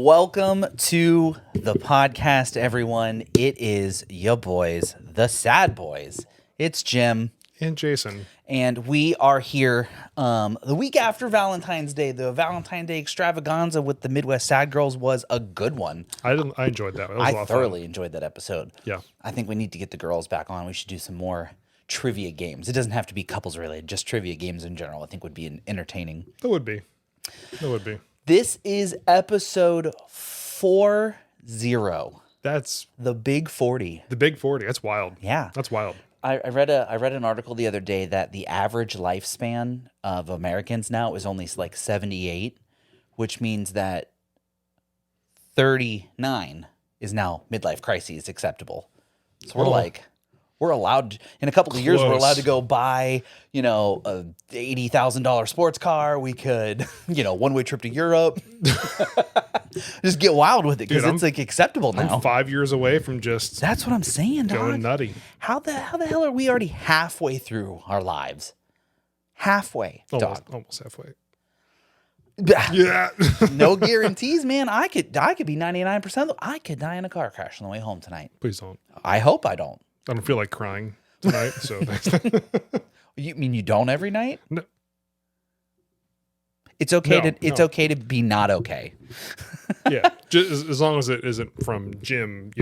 Welcome to the podcast, everyone. It is your boys, the Sadbois. It's Jim. And Jason. And we are here the week after Valentine's Day. The Valentine's Day extravaganza with the Midwest Sad Girls was a good one. I enjoyed that. It was a lot I of thoroughly fun. enjoyed that episode. Yeah. I think we need to get the girls back on. We should do some more trivia games. It doesn't have to be couples related, just trivia games in general. I think would be entertaining. That would be. This is episode 40. That's The Big 40. the big 40. That's wild. Yeah. That's wild. I read an article the other day that the average lifespan of Americans now is only like 78, which means that 39 is now midlife crises acceptable. So we're allowed, in a couple of years, we're allowed to go buy, a $80,000 sports car. We could, one-way trip to Europe. Just get wild with it because it's like acceptable now. I'm 5 years away from just That's what I'm saying, dog. going nutty. How the hell are we already halfway through our lives? Halfway, dog. Almost halfway. Yeah. Yeah. No guarantees, man. I could be 99%. I could die in a car crash on the way home tonight. Please don't. I hope I don't. I don't feel like crying tonight, so thanks. You mean you don't every night? No. It's okay No, it's no. okay to be not okay. Yeah. Just as long as it isn't from Jim,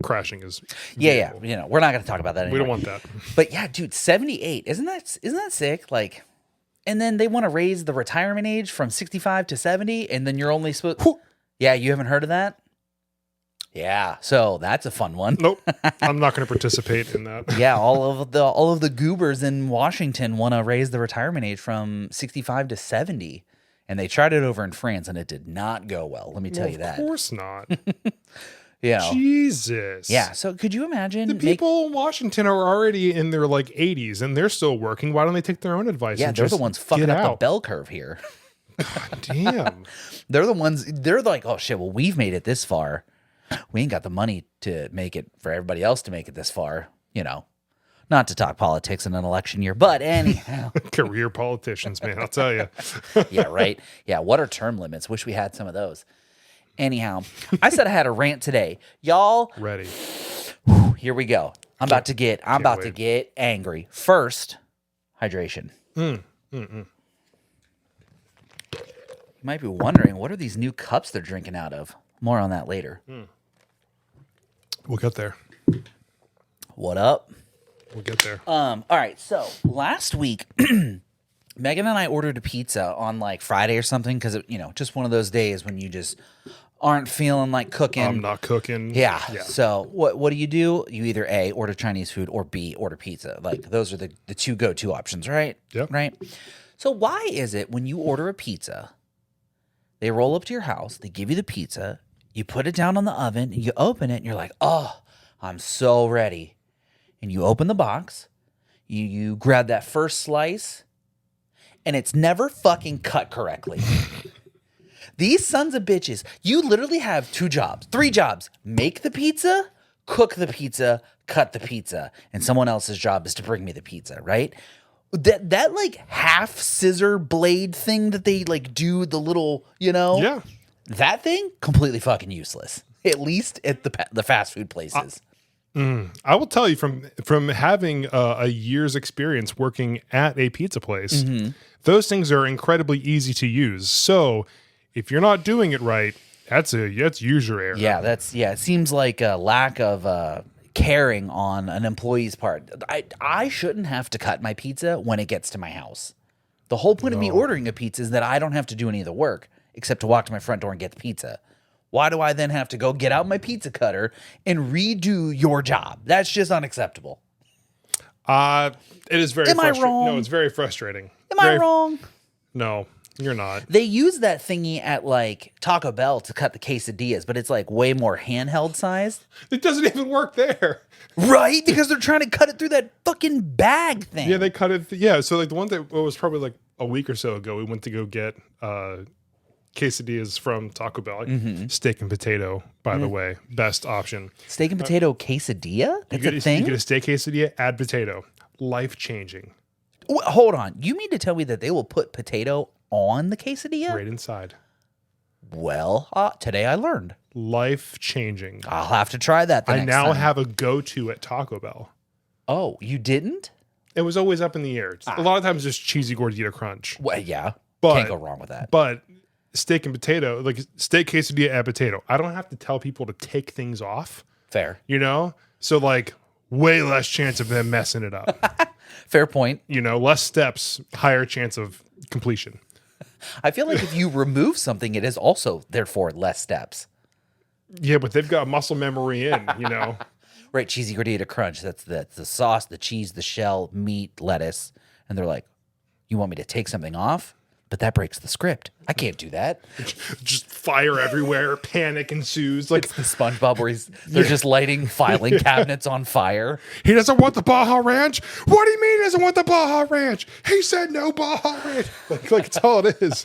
crashing his Yeah. vehicle. We're not going to talk about that anymore. We don't want that. But yeah, dude, 78. Isn't that sick? Like, and then they want to raise the retirement age from 65 to 70, and then you're only supposed. Yeah, you haven't heard of that? Yeah, so that's a fun one. Nope. I'm not going to participate in that. Yeah, all of the goobers in Washington want to raise the retirement age from 65 to 70, and they tried it over in France, and it did not go well. Let me tell you that. Of course not. Jesus. Yeah. So could you imagine The people in Washington are already in their 80s and they're still working. Why don't they take their own advice? Yeah, and they're the just ones fucking get up the out? bell curve here. Damn. They're the ones. They're like, oh shit. Well, we've made it this far. We ain't got the money to make it for everybody else to make it this far. Not to talk politics in an election year, but anyhow. Career politicians, man. I'll tell you. Yeah, right. Yeah. What are term limits? Wish we had some of those. Anyhow, I said I had a rant today, y'all. Ready. Here we go. I'm about to get angry. First, hydration. You might be wondering, what are these new cups they're drinking out of? More on that later. We'll get there. What up? We'll get there. All right. So last week, Megan and I ordered a pizza on Friday or something because just one of those days when you just aren't feeling like cooking. I'm not cooking. Yeah. So what do? You either A, order Chinese food, or B, order pizza. Those are the two go-to options, right? Yep. Right. So why is it when you order a pizza, they roll up to your house, they give you the pizza, you put it down on the oven, and you open it, and you're like, oh, I'm so ready. And you open the box, you grab that first slice, and it's never fucking cut correctly. These sons of bitches, you literally have three jobs. Make the pizza, cook the pizza, cut the pizza. And someone else's job is to bring me the pizza, right? That half scissor blade thing that they do the little, Yeah. that thing, completely fucking useless. At least at the fast food places. I will tell you from having a year's experience working at a pizza place, those things are incredibly easy to use. So if you're not doing it right, that's user error. Yeah, it seems like a lack of caring on an employee's part. I shouldn't have to cut my pizza when it gets to my house. The whole point of me ordering a pizza is that I don't have to do any of the work except to walk to my front door and get the pizza. Why do I then have to go get out my pizza cutter and redo your job? That's just unacceptable. It is very frustrating. wrong? No, it's very frustrating. Am I wrong? No, you're not. They use that thingy at Taco Bell to cut the quesadillas, but it's way more handheld sized. It doesn't even work there. Right? Because they're trying to cut it through that fucking bag thing. Yeah, they cut it. Yeah, so the one that was probably a week or so ago, we went to go get quesadillas from Taco Bell. Steak and potato, by the way, best option. Steak and potato quesadilla? That's a You thing? get a steak quesadilla, add potato. Life-changing. Hold on. You mean to tell me that they will put potato on the quesadilla? Right inside. Well, today I learned. Life changing. I'll have to try that the I next now time. have a go-to at Taco Bell. Oh, you didn't? It was always up in the air. A lot of times just cheesy gordita crunch. Well, yeah. But, Can't go wrong with that. But steak and potato, like steak quesadilla and potato, I don't have to tell people to take things off, Fair. you know? So like way less chance of them messing it up. Fair point. You know, less steps, higher chance of completion. I feel like if you remove something, it is also, therefore, less steps. Yeah, but they've got muscle memory in, you know? Right, cheesy gordita crunch. That's the sauce, the cheese, the shell, meat, lettuce. And they're like, you want me to take something off? But that breaks the script. I can't do that. Just fire everywhere, panic ensues. Like It's the SpongeBob where they're just lighting filing cabinets on fire. he doesn't want the Baja Ranch. What do you mean he doesn't want the Baja Ranch? He said no Baja Ranch. Like it's all it is.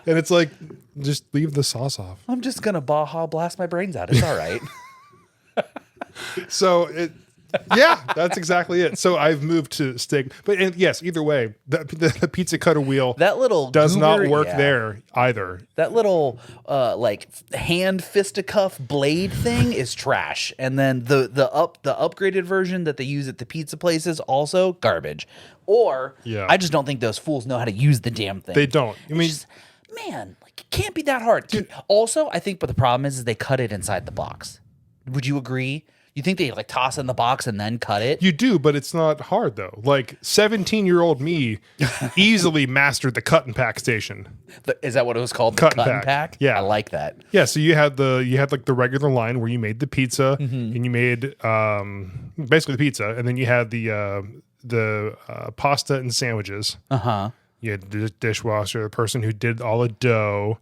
And it's like, just leave the sauce off. I'm just going to Baja blast my brains out. It's all right. So yeah, that's exactly it. So I've moved to steak, but yes, either way, the pizza cutter wheel That little does not goober- work yeah. there either. That little like hand fisticuff blade thing is trash. And then the upgraded version that they use at the pizza places also garbage. Or Yeah. I just don't think those fools know how to use the damn thing. They don't. I mean, Just, man, like it can't be that hard. Also, I think, but the problem is they cut it inside the box. Would you agree? You think they like toss in the box and then cut it? you do, but it's not hard though. Like 17-year-old me easily mastered the cut and pack station. Is that what it was called? Cut The and cut and pack. pack? Yeah. I like that. Yeah, so you had like the regular line where you made the pizza and you made basically the pizza, and then you had the pasta and sandwiches. Uh-huh. You had the dishwasher, the person who did all the dough,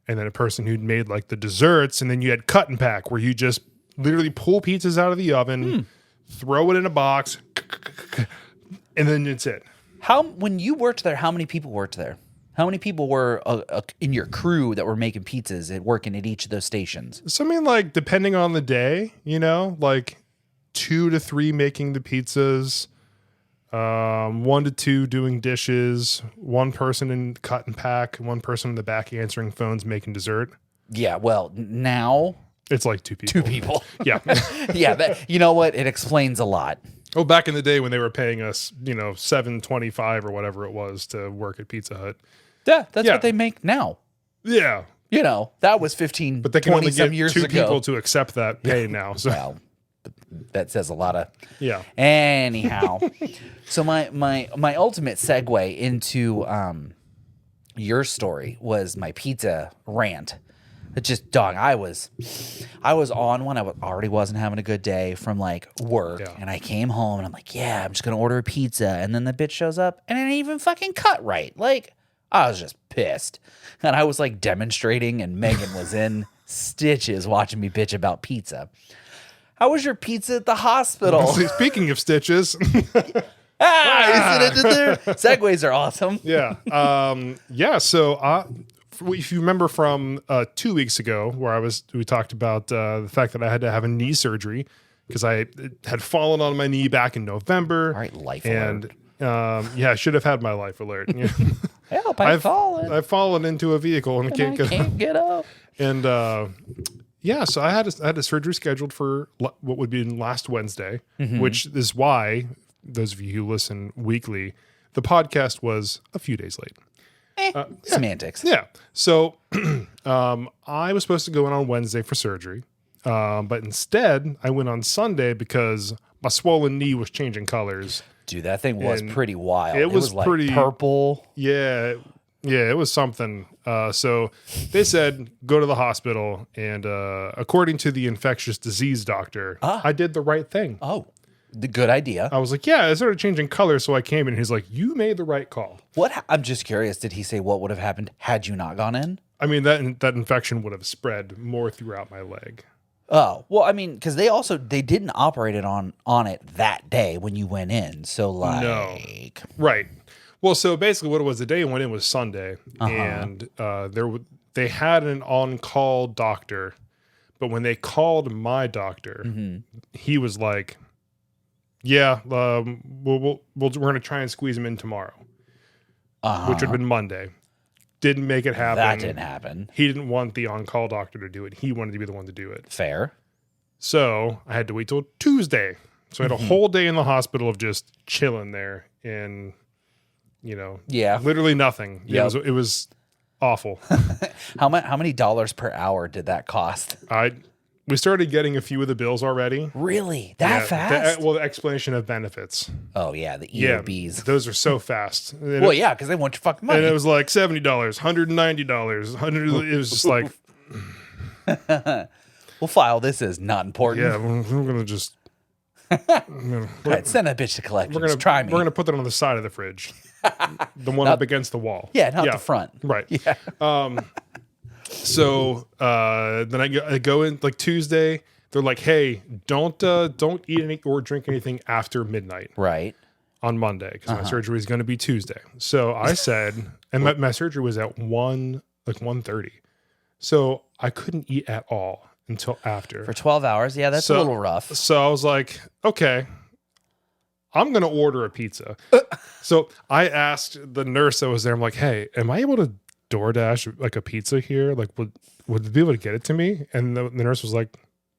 and then a person who made like the desserts, and then you had cut and pack where you just literally pull pizzas out of the oven, throw it in a box, and then it's it. When you worked there, how many people worked there? How many people were in your crew that were making pizzas and working at each of those stations? So I mean, like depending on the day, you know, like 2 to 3 making the pizzas, 1 to 2 doing dishes, 1 person in cut and pack, 1 person in the back answering phones making dessert. Yeah, well, now It's like 2 people. 2 people. Yeah. Yeah, you know what? It explains a lot. Oh, back in the day when they were paying us, you know, $7.25 or whatever it was to work at Pizza Hut. Yeah, that's Yeah. what they make now. Yeah. You know, that was 15, But they can 20 only some get years 2 ago. people to accept that pay now. So Well, that says a lot of. yeah. Anyhow, so my ultimate segue into your story was my pizza rant. It just, dog, I was on one. I already wasn't having a good day from like work, Yeah. and I came home and I'm like, yeah, I'm just gonna order a pizza, and then the bitch shows up and it ain't even fucking cut right. Like, I was just pissed, and I was like demonstrating, and Megan was in stitches watching me bitch about pizza. How was your pizza at the hospital? Speaking of stitches, Isn't it there? Segways are awesome. yeah. Yeah. So if you remember from 2 weeks ago where we talked about the fact that I had to have a knee surgery because I had fallen on my knee back in November. All right, life and alert. yeah, I should have had my life alert. Yeah. Help, I've fallen. I've fallen into a vehicle and I can't get up. Can't get up. And yeah, so I had a surgery scheduled for what would be last Wednesday, which is why those of you who listen weekly, the podcast was a few days late. Semantics. Yeah. So I was supposed to go in on Wednesday for surgery, but instead I went on Sunday because my swollen knee was changing colors. Dude, that thing was And pretty wild. it was like pretty- purple. Yeah. Yeah, it was something. So they said, go to the hospital. And according to the infectious disease doctor, I did the right thing. Oh, the good idea. I was like, yeah, it started changing color. So I came in and he's like, you made the right call. I'm just curious. Did he say what would have happened had you not gone in? I mean, that infection would have spread more throughout my leg. Oh, well, I mean, because they didn't operate it on it that day when you went in. So like, Right. Well, so basically what it was, the day I went in was Sunday, and they had an on-call doctor, but when they called my doctor, he was like, yeah, we're going to try and squeeze him in tomorrow, which would have been Monday. Didn't make it happen. That didn't happen. He didn't want the on-call doctor to do it. He wanted to be the one to do it. Fair. So I had to wait till Tuesday. So I had a whole day in the hospital of just chilling there and, literally nothing. Yep. It was awful. How many dollars per hour did that cost? We started getting a few of the bills already. Really? That fast? The explanation of benefits. Oh, yeah. The EOBs. Those are so fast. Well, yeah, because they want your fucking money. And it was like $70, $190, It was just like... We'll file this as not important. Yeah, we're going to just... Right, send that bitch to collections. Try me. We're going to put that on the side of the fridge. The one up against the wall. Yeah, not the front. Right. Yeah. So then I go in like Tuesday. They're like, "Hey, don't eat any or drink anything after midnight." Right. On Monday because my surgery is going to be Tuesday. So I said, and my surgery was at 1:30. So I couldn't eat at all until after. For 12 hours. Yeah, that's a little rough. So I was like, okay, I'm going to order a pizza. So I asked the nurse that was there, I'm like, hey, am I able to DoorDash like a pizza here? Like, would they be able to get it to me? And the nurse was like,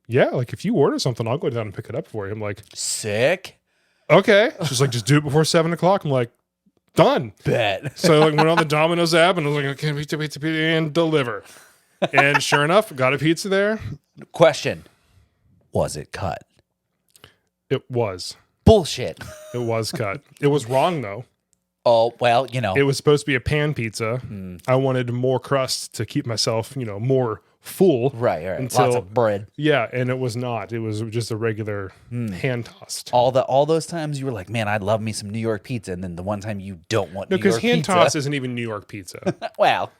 yeah, like if you order something, I'll go down and pick it up for you. I'm like, sick. Okay. She's like, just do it before 7:00. I'm like, done. Bet. So I went on the Domino's app and I was like, okay, pizza, and deliver. And sure enough, got a pizza there. Question. Was it cut? It was. Bullshit. It was cut. It was wrong though. Oh, well, It was supposed to be a pan pizza. I wanted more crust to keep myself, more full. Right. Until, lots of bread. Yeah, and it was not. It was just a regular hand tossed. All those times you were like, man, I'd love me some New York pizza, and then the one time you don't want New York pizza. No, because hand toss isn't even New York pizza. Well,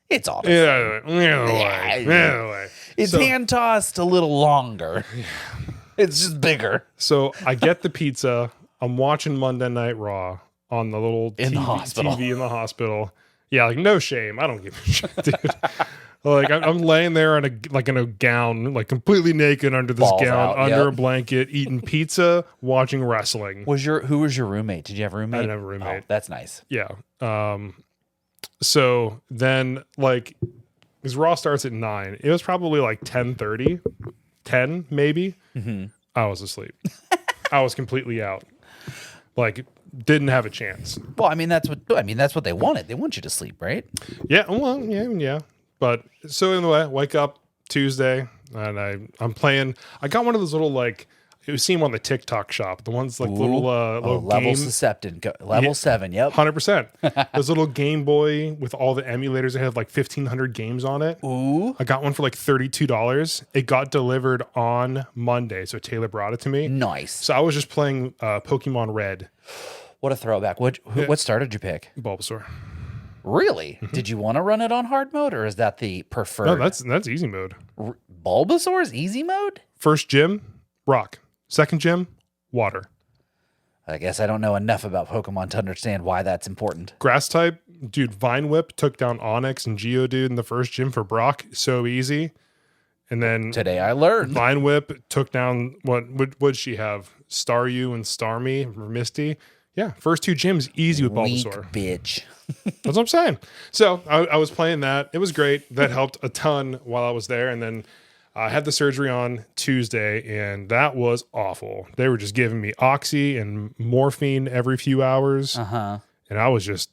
it's all. Either way. It's hand tossed a little longer. It's just bigger. So I get the pizza. I'm watching Monday Night Raw on the little TV in the hospital. Yeah, like no shame. I don't give a shit, dude. Like I'm laying there in a gown, like completely naked under this Balls gown, out, under a blanket, eating pizza, watching wrestling. Who was your roommate? Did you have a roommate? I didn't have a roommate. Oh, that's nice. Yeah. So then because Raw starts at 9, it was probably like 10:30, 10 maybe. Mm-hmm. I was asleep. I was completely out. Like didn't have a chance. Well, I mean that's what they wanted. They want you to sleep, right? Yeah. Well, yeah. But so anyway, wake up Tuesday and I'm playing. I got one of those little you see them on the TikTok shop. The ones like little level 7. Yep. 100%. Those little Game Boy with all the emulators. They have like 1,500 games on it. Ooh. I got one for like $32. It got delivered on Monday, so Taylor brought it to me. Nice. So I was just playing Pokemon Red. What a throwback. What star did you pick? Bulbasaur. Really? Mm-hmm. Did you want to run it on hard mode, or is that the preferred? No, that's easy mode. Bulbasaur's easy mode? First gym, rock. Second gym, water. I guess I don't know enough about Pokemon to understand why that's important. Grass type, dude, Vine Whip took down Onix and Geodude in the first gym for Brock. So easy. And then today I learned. Vine Whip took down, what'd she have? Staryu and Starmie for Misty. Yeah, first 2 gyms, easy with Bulbasaur. Weak bitch. That's what I'm saying. So I was playing that. It was great. That helped a ton while I was there. And then I had the surgery on Tuesday, and that was awful. They were just giving me Oxy and morphine every few hours. And I was just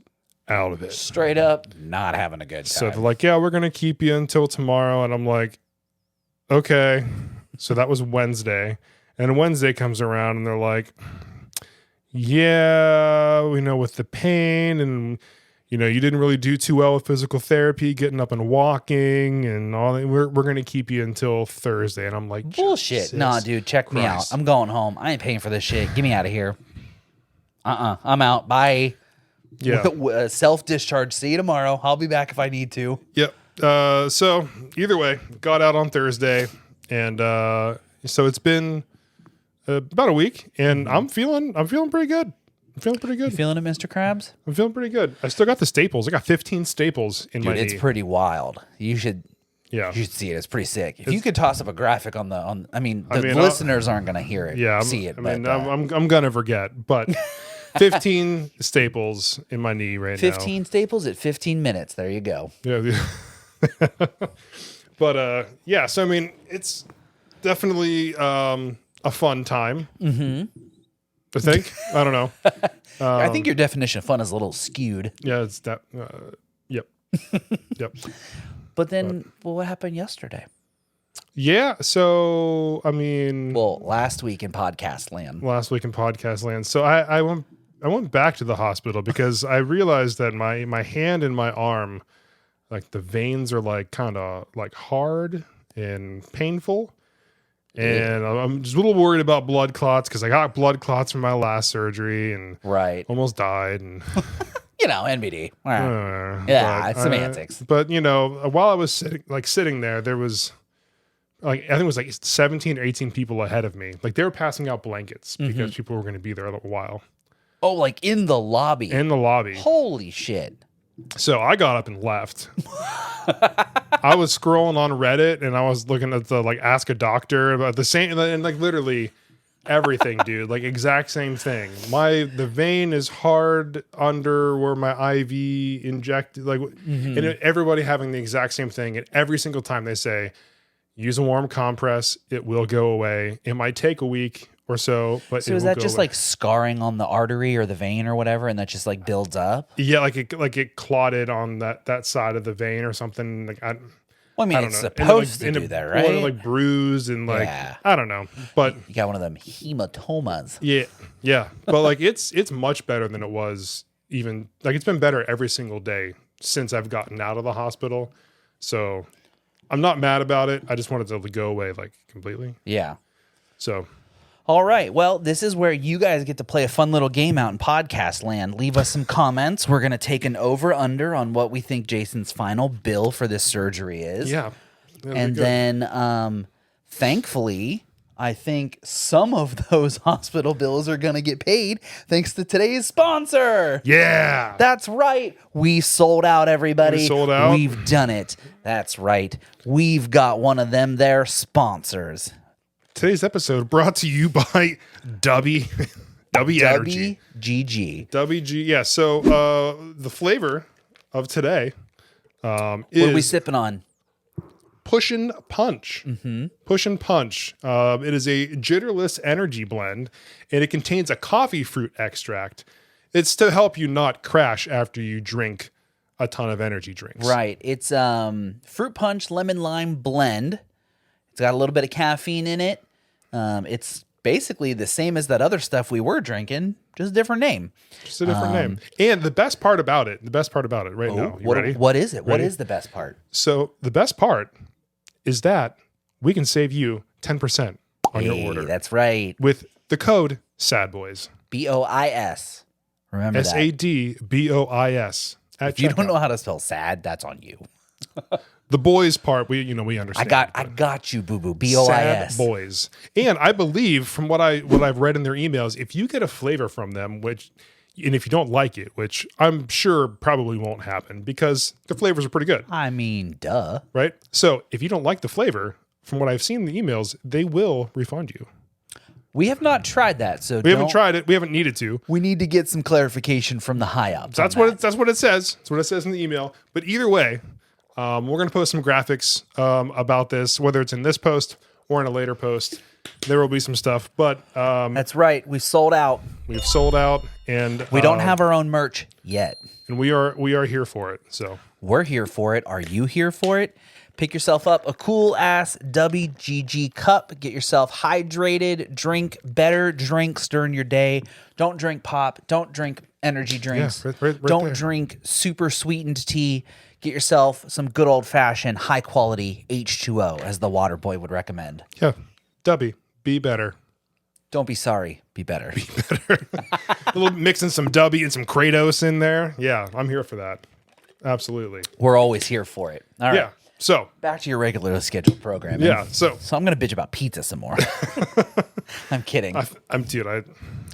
out of it. Straight up, not having a good time. So they're like, yeah, we're going to keep you until tomorrow. And I'm like, okay. So that was Wednesday. And Wednesday comes around, and they're like, yeah, with the pain and, you didn't really do too well with physical therapy, getting up and walking and all that. We're going to keep you until Thursday. And I'm like, bullshit. Nah, dude, check me out. I'm going home. I ain't paying for this shit. Get me out of here. I'm out. Bye. Yeah. Self-discharge. See you tomorrow. I'll be back if I need to. Yep. So either way, got out on Thursday. And so it's been about a week, and I'm feeling pretty good. You feeling it, Mr. Krabs? I'm feeling pretty good. I still got the staples. I got 15 staples in my knee. It's pretty wild. You should see it. It's pretty sick. If you could toss up a graphic on the listeners aren't going to hear it. Yeah, see it. I'm going to forget, but 15 staples in my knee right 15 staples at 15 minutes. There you go. now. Yeah. But yeah, so I mean, it's definitely a fun time. Mm-hmm. I think. I don't know. I think your definition of fun is a little skewed. Yeah, it's that. Yep. Yep. But then, well, what happened yesterday? Yeah. So, I mean, Well, last week in podcast land. last week in podcast land. So I went back to the hospital because I realized that my hand and my arm, like the veins are like kind of like hard and painful. And I'm just a little worried about blood clots because I got blood clots from my last surgery and Right. almost died. And NBD. but, It's semantics. But while I was sitting there, there was I think it was like 17 or 18 people ahead of me. Like they were passing out blankets because people were going to be there a little while. Oh, like in the lobby. In the lobby. Holy shit. So I got up and left. I was scrolling on Reddit and I was looking at the Ask a Doctor about the same and literally everything, dude. Like exact same thing. The vein is hard under where my IV injected. And everybody having the exact same thing. And every single time they say, use a warm compress, it will go away. It might take a week or so, but so is that just like scarring on the artery or the vein or whatever, and that just like builds up? Yeah, like it clotted on that side of the vein or something. I mean, don't it's know. supposed to do that, right? Or like bruised and I don't know, but you got one of them hematomas. yeah. But it's much better than it was. Even it's been better every single day since I've gotten out of the hospital. So I'm not mad about it. I just wanted to go away completely. Yeah. So. All right. Well, this is where you guys get to play a fun little game out in podcast land. Leave us some comments. We're going to take an over-under on what we think Jason's final bill for this surgery is. Yeah. And then, thankfully, I think some of those hospital bills are going to get paid thanks to today's sponsor. Yeah. That's right. We sold out, everybody. We sold out. We've done it. That's right. We've got one of them there sponsors. Today's episode brought to you by W Energy. WGG. WG. Yeah. So the flavor of today What is are we sipping on? Pushin' Punch. Pushin' Punch. It is a jitterless energy blend, and it contains a coffee fruit extract. It's to help you not crash after you drink a ton of energy drinks. Right. It's fruit punch lemon lime blend. It's got a little bit of caffeine in it. It's basically the same as that other stuff we were drinking, just a different name. Just a different name. And the best part about it right now. You ready? What is it? What Ready? is the best part? So the best part is that we can save you 10% on your order. That's right. With the code SADBOIS. BOIS. Remember that. SADBOIS. If you don't know how to spell sad, that's on you. The boys part, we understand. I got you, boo boo. BOIS. Sad boys. And I believe from what I've read in their emails, if you get a flavor from them, and if you don't like it, which I'm sure probably won't happen because the flavors are pretty good. I mean, duh. Right? So if you don't like the flavor, from what I've seen in the emails, they will refund you. We have not tried that, so we haven't tried it. We haven't needed to. We need to get some clarification from the high ups. That's what it says. That's what it says in the email. But either way, we're going to post some graphics about this, whether it's in this post or in a later post. There will be some stuff, but that's right. We've sold out. We've sold out, and we don't have our own merch yet. And we are here for it. So we're here for it. Are you here for it? Pick yourself up a cool ass WGG cup. Get yourself hydrated. Drink better drinks during your day. Don't drink pop. Don't drink energy drinks. Yeah, right don't there. drink super sweetened tea. Get yourself some good old fashioned high quality H2O, as the water boy would recommend. Yeah, W, be better. Don't be sorry. Be better. Be better. A little mixing some W and some Kratos in there. Yeah, I'm here for that. Absolutely. We're always here for it. All right. Yeah. So back to your regularly scheduled programming. Yeah. So I'm going to bitch about pizza some more. I'm kidding. I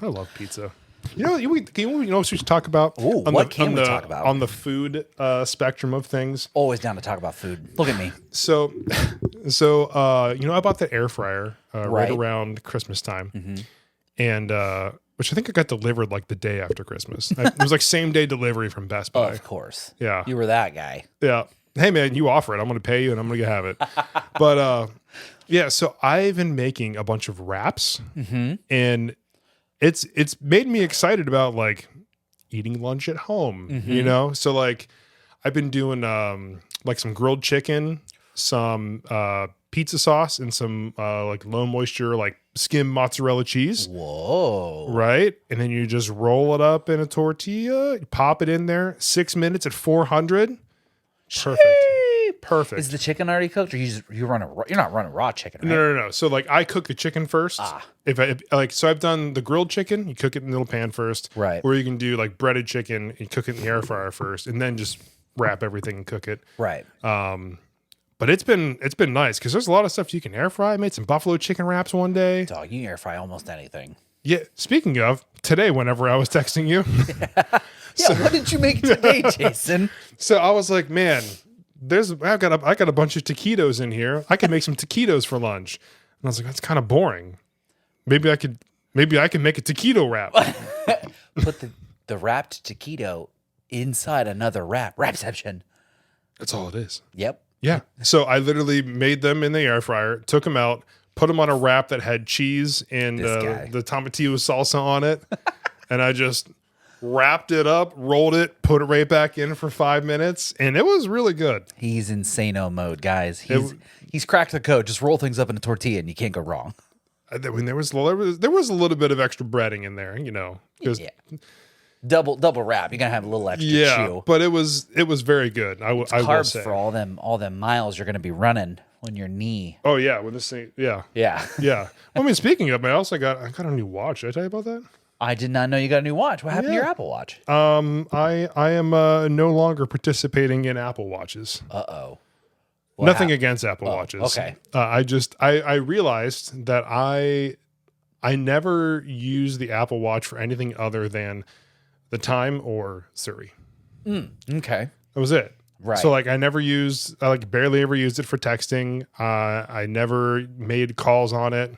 love pizza. You know what we should talk about? Ooh, what can we talk about? On the food spectrum of things. Always down to talk about food. Look at me. So I bought that air fryer right around Christmas time. Mm-hmm. And which I think I got delivered like the day after Christmas. It was like same day delivery from Best Buy. Of course. Yeah. You were that guy. Yeah. Hey man, you offer it. I'm going to pay you and I'm going to have it. But yeah, so I've been making a bunch of wraps and it's made me excited about like eating lunch at home, you know? So like I've been doing like some grilled chicken, some pizza sauce, and some like low moisture, like skim mozzarella cheese. Whoa. Right? And then you just roll it up in a tortilla, you pop it in there, 6 minutes at 400. Perfect. Perfect. Is the chicken already cooked, or you're not running raw chicken, right? No. So like I cook the chicken first. So I've done the grilled chicken. You cook it in a little pan first, right? Or you can do like breaded chicken. You cook it in the air fryer first, and then just wrap everything and cook it, right? But it's been nice because there's a lot of stuff you can air fry. I made some buffalo chicken wraps one day. Dog, you can air fry almost anything. Yeah. Speaking of today, whenever I was texting you, what did you make today, Jason? So I was like, man, I got a bunch of taquitos in here. I could make some taquitos for lunch. And I was like, that's kind of boring. Maybe I can make a taquito wrap. Put the wrapped taquito inside another wrap. Wrapception. That's all it is. Yep. Yeah. So I literally made them in the air fryer, took them out, put them on a wrap that had cheese and the tomatillo salsa on it. And I just wrapped it up, rolled it, put it right back in for 5 minutes. And it was really good. He's insano mode, guys. He's cracked the code. Just roll things up in a tortilla and you can't go wrong. I mean, there was a little bit of extra breading in there, you know. Yeah. Double wrap. You're gonna have a little extra chew. But it was very good. I will carbs say. For all them miles you're gonna be running on your knee. Oh yeah, when this thing, yeah. Yeah. Well, I mean, speaking of, I got a new watch. Did I tell you about that? I did not know you got a new watch. What happened to your Apple Watch? I am no longer participating in Apple Watches. Uh-oh. Nothing against Apple Watches. Okay. I realized that I never use the Apple Watch for anything other than the time or Siri. Okay. That was it. Right. So like I barely ever used it for texting. I never made calls on it.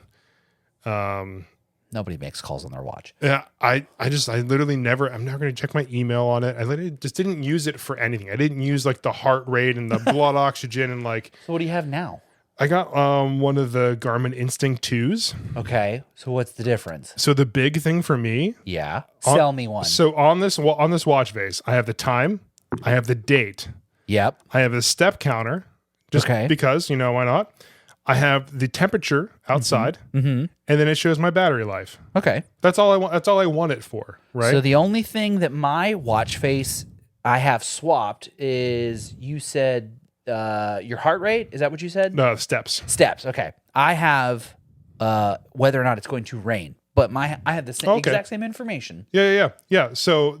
Nobody makes calls on their watch. Yeah. I literally never, I'm never going to check my email on it. I literally just didn't use it for anything. I didn't use like the heart rate and the blood oxygen and like. So what do you have now? I got one of the Garmin Instinct 2s. Okay. So what's the difference? So the big thing for me. Yeah. Sell me one. So on this watch face, I have the time, I have the date. Yep. I have the step counter. Just because, you know, why not? I have the temperature outside, and then it shows my battery life. Okay. That's all I want. That's all I want it for, right? So the only thing that my watch face I have swapped is you said your heart rate. Is that what you said? No, steps. Steps. Okay. I have whether or not it's going to rain, but I have the same exact same information. Yeah. So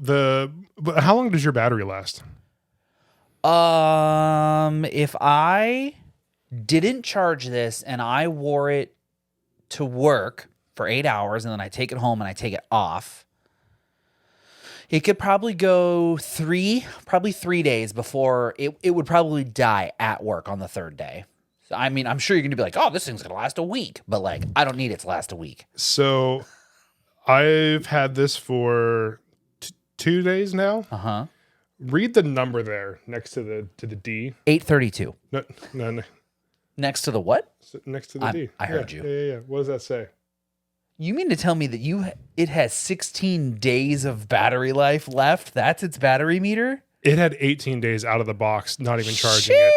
but how long does your battery last? If I didn't charge this and I wore it to work for 8 hours and then I take it home and I take it off, it could probably go 3 days before it would probably die at work on the third day. So, I mean, I'm sure you're going to be like, oh, this thing's going to last a week, but like, I don't need it to last a week. So I've had this for 2 days now. Uh-huh. Read the number there next to the D. 832. No. Next to the what? Next to the D. I heard you. Yeah. What does that say? You mean to tell me that it has 16 days of battery life left? That's its battery meter? It had 18 days out of the box, not even charging it.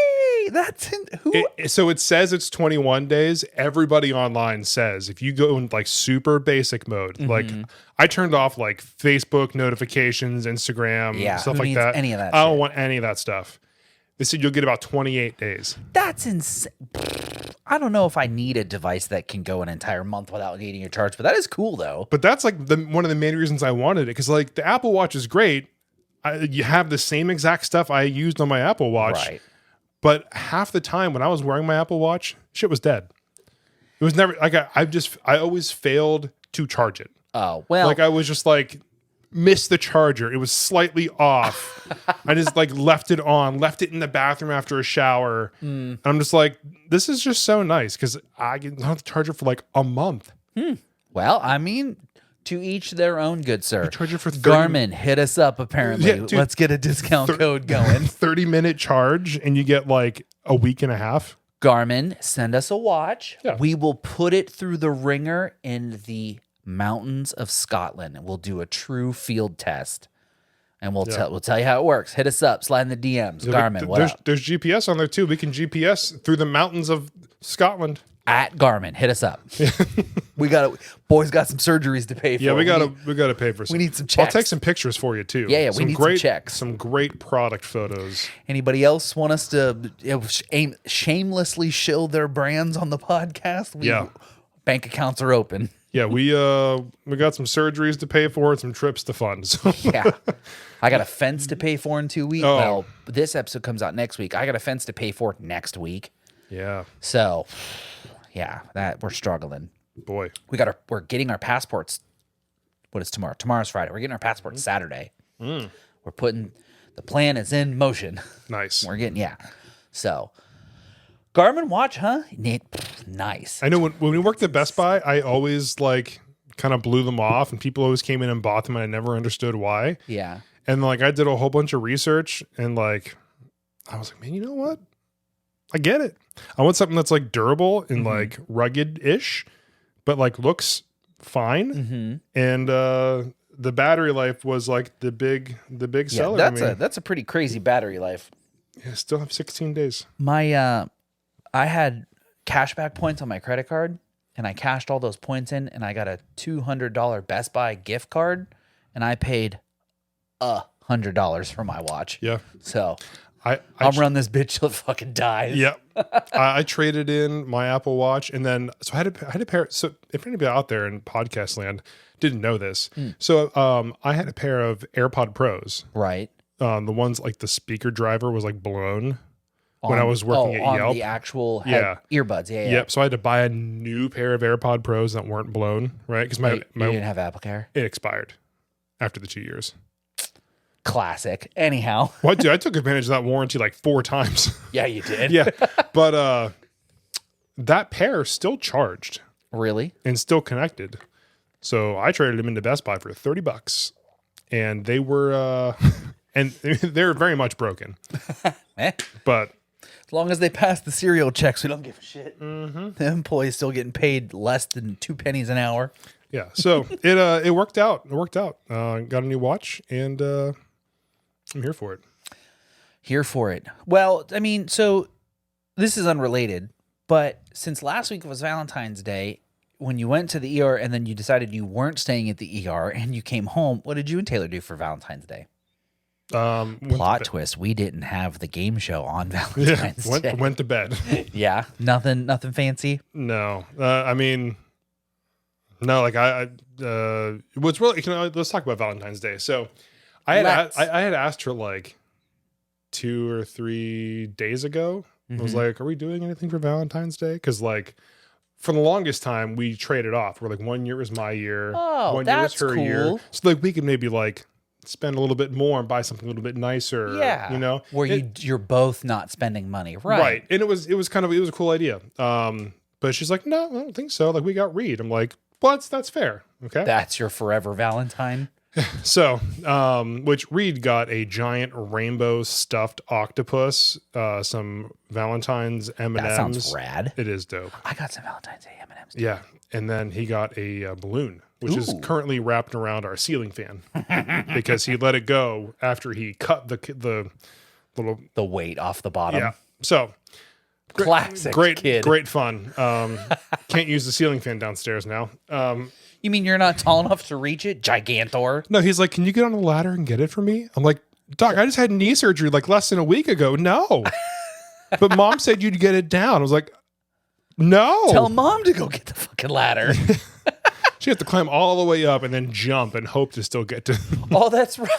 That's So it says it's 21 days. Everybody online says if you go in like super basic mode, like I turned off like Facebook notifications, Instagram, stuff like that. Any of that I don't want any of that stuff. They said you'll get about 28 days. That's insane. I don't know if I need a device that can go an entire month without needing a charge, but that is cool though. But that's like one of the main reasons I wanted it, because like the Apple Watch is great. You have the same exact stuff I used on my Apple Watch, right? But half the time when I was wearing my Apple Watch, shit was dead. It was never like I always failed to charge it. Oh well, like I was just like missed the charger. It was slightly off. I just like left it in the bathroom after a shower. And I'm just like, this is just so nice because I can have the charger for like a month. Well, I mean, To each their own, good sir. Charge it for 30 Garmin, hit us up, apparently. Yeah, dude, Let's get a discount code going. 30-minute charge, and you get like a week and a half. Garmin, send us a watch. Yeah. We will put it through the ringer in the mountains of Scotland, and we'll do a true field test. And we'll tell you how it works. Hit us up, slide in the DMs. Garmin, what up? There's GPS on there too. We can GPS through the mountains of Scotland. At Garmin, hit us up. Boys got some surgeries to pay for. Yeah, we gotta pay for some. We need some checks. I'll take some pictures for you too. Yeah, we need some checks. Some great product photos. Anybody else want us to shamelessly shill their brands on the podcast? Bank accounts are open. Yeah, we got some surgeries to pay for and some trips to fund. So. Yeah. I got a fence to pay for in 2 weeks. Oh. Well, this episode comes out next week. I got a fence to pay for next week. Yeah. So, yeah, that we're struggling. Boy. We're getting our passports. What is tomorrow? Tomorrow's Friday. We're getting our passports Saturday. We're putting the plan is in motion. Nice. We're getting So, Garmin watch, huh? Nice. I know when we worked at Best Buy, I always like kind of blew them off, and people always came in and bought them, and I never understood why. Yeah. And like I did a whole bunch of research, and like I was like, man, you know what? I get it. I want something that's like durable and like rugged-ish, but like looks fine. And the battery life was like the big seller. That's a pretty crazy battery life. Yeah, still have 16 days. My I had cashback points on my credit card, and I cashed all those points in, and I got a $200 Best Buy gift card, and I paid $100 for my watch. Yeah. So I'll run this bitch till it fucking dies. Yep. I traded in my Apple Watch, and then so I had a pair. So if anybody out there in podcast land didn't know this, so I had a pair of AirPod Pros. Right. The ones like the speaker driver was like blown when I was working at Yelp. On the actual earbuds. Yeah. Yep. So I had to buy a new pair of AirPod Pros that weren't blown, right? Because my you didn't have Apple Care. It expired after the 2 years. Classic. Anyhow. Well, dude, I took advantage of that warranty like 4 times. Yeah, you did. Yeah. But that pair still charged. Really? And still connected. So I traded them into Best Buy for $30. And they were and they're very much broken. But as long as they pass the serial checks, we don't give a shit. The employee's still getting paid less than 2 pennies an hour. Yeah. So it worked out. It worked out. Got a new watch, and I'm here for it. Here for it. Well, I mean, so this is unrelated, but since last week was Valentine's Day, when you went to the ER and then you decided you weren't staying at the ER and you came home, what did you and Taylor do for Valentine's Day? Plot twist: we didn't have the game show on Valentine's Day. Went to bed. Yeah, nothing fancy. No, I mean, no. Like what's really? Let's talk about Valentine's Day. So, I had asked her like 2 or 3 days ago. I was like, "Are we doing anything for Valentine's Day?" Because like for the longest time, we traded off. We're like 1 year was my year, 1 year was her year. So like we could maybe like spend a little bit more and buy something a little bit nicer. Yeah, you know, where you're both not spending money, right? Right, and it was a cool idea. But she's like, no, I don't think so. Like we got Reed. I'm like, well, that's fair. Okay, that's your forever Valentine. So, which Reed got a giant rainbow stuffed octopus, some Valentine's M&Ms. That sounds rad. It is dope. I got some Valentine's Day M&Ms. Yeah, and then he got a balloon, which is currently wrapped around our ceiling fan because he let it go after he cut the weight off the bottom. Yeah, so classic, kid. Great fun. Can't use the ceiling fan downstairs now. You mean you're not tall enough to reach it, Gigantor? No, he's like, can you get on the ladder and get it for me? I'm like, Doc, I just had knee surgery like less than a week ago. No. But Mom said you'd get it down. I was like, no. Tell Mom to go get the fucking ladder. She has to climb all the way up and then jump and hope to still get to. Oh, that's right.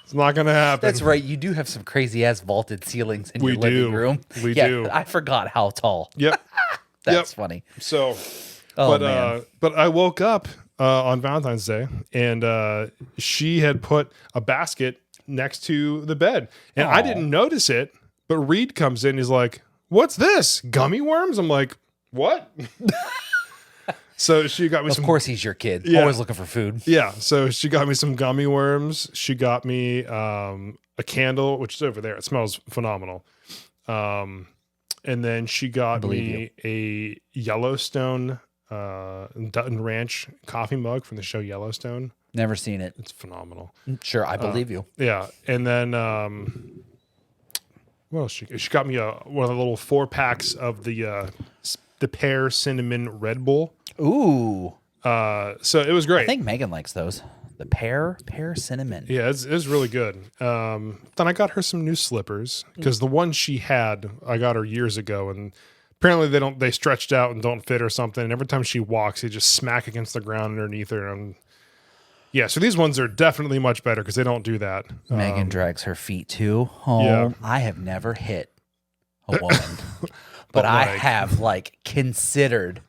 It's not going to happen. That's right. You do have some crazy ass vaulted ceilings in your living room. We do. I forgot how tall. Yep. That's funny. So, man. But I woke up on Valentine's Day and she had put a basket next to the bed and I didn't notice it. But Reed comes in. He's like, "What's this? Gummy worms?" I'm like, "What?" So she got me Of course, he's your kid. Yeah. Always looking for food. Yeah. So she got me some gummy worms. She got me a candle, which is over there. It smells phenomenal. And then she got me a Yellowstone Dutton Ranch coffee mug from the show Yellowstone. Never seen it. It's phenomenal. Sure, I believe you. Yeah. And then what else? She got me one of the little 4-packs of the pear cinnamon Red Bull. Ooh. So it was great. I think Megan likes those. The pear cinnamon. Yeah, it was really good. Then I got her some new slippers because the ones she had, I got her years ago, and apparently they stretched out and don't fit or something. And every time she walks, they just smack against the ground underneath her. And yeah, so these ones are definitely much better because they don't do that. Megan drags her feet too home. Yeah. I have never hit a woman, but I have considered.